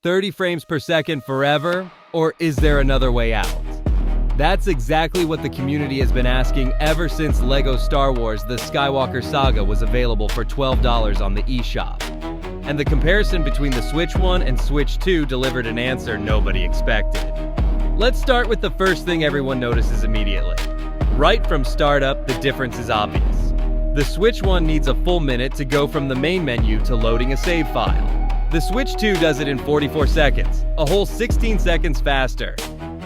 30 frames per second forever, or is there another way out? That's exactly what the community has been asking ever since LEGO Star Wars The Skywalker Saga was available for $12 on the eShop. And the comparison between the Switch 1 and Switch 2 delivered an answer nobody expected. Let's start with the first thing everyone notices immediately. Right from startup, the difference is obvious. The Switch 1 needs a full minute to go from the main menu to loading a save file. The Switch 2 does it in 44 seconds, a whole 16 seconds faster.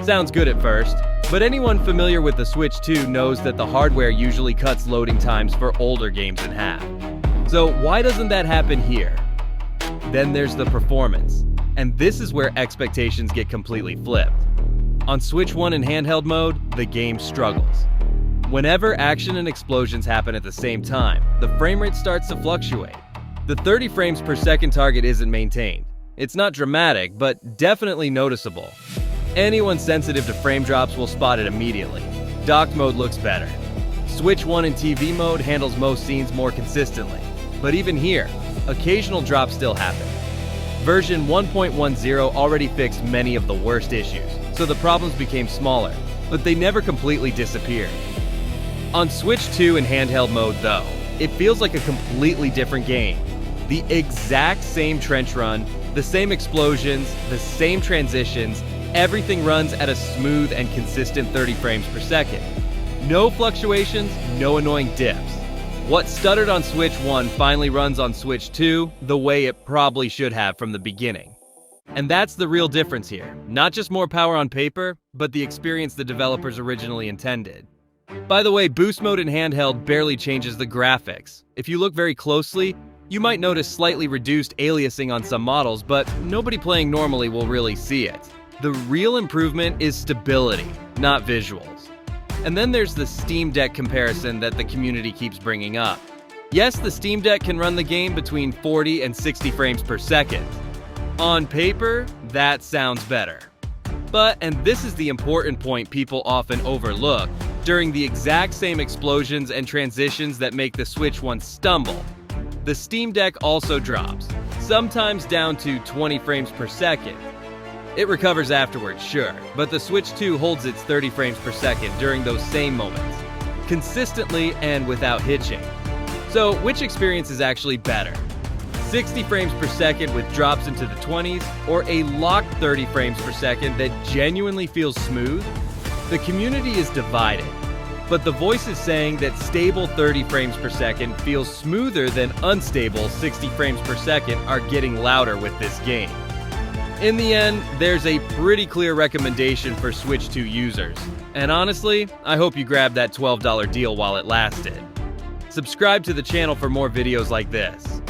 Sounds good at first, but anyone familiar with the Switch 2 knows that the hardware usually cuts loading times for older games in half. So why doesn't that happen here? Then there's the performance, and this is where expectations get completely flipped. On Switch 1 in handheld mode, the game struggles. Whenever action and explosions happen at the same time, the frame rate starts to fluctuate. The 30 frames per second target isn't maintained. It's not dramatic, but definitely noticeable. Anyone sensitive to frame drops will spot it immediately. Docked mode looks better. Switch 1 in TV mode handles most scenes more consistently. But even here, occasional drops still happen. Version 1.10 already fixed many of the worst issues, so the problems became smaller, but they never completely disappeared. On Switch 2 in handheld mode though, it feels like a completely different game. The exact same trench run, the same explosions, the same transitions, everything runs at a smooth and consistent 30 frames per second. No fluctuations, no annoying dips. What stuttered on Switch 1 finally runs on Switch 2 the way it probably should have from the beginning. And that's the real difference here. Not just more power on paper, but the experience the developers originally intended. By the way, boost mode in handheld barely changes the graphics. If you look very closely, you might notice slightly reduced aliasing on some models, but nobody playing normally will really see it. The real improvement is stability, not visuals. And then there's the Steam Deck comparison that the community keeps bringing up. Yes, the Steam Deck can run the game between 40 and 60 frames per second. On paper, that sounds better. But, and this is the important point people often overlook, during the exact same explosions and transitions that make the Switch 1 stumble, the Steam Deck also drops, sometimes down to 20 frames per second. It recovers afterwards, sure, but the Switch 2 holds its 30 frames per second during those same moments, consistently and without hitching. So, which experience is actually better? 60 frames per second with drops into the 20s, or a locked 30 frames per second that genuinely feels smooth? The community is divided, but the voices saying that stable 30 frames per second feels smoother than unstable 60 frames per second are getting louder with this game. In the end, there's a pretty clear recommendation for Switch 2 users, and honestly, I hope you grabbed that $12 deal while it lasted. Subscribe to the channel for more videos like this.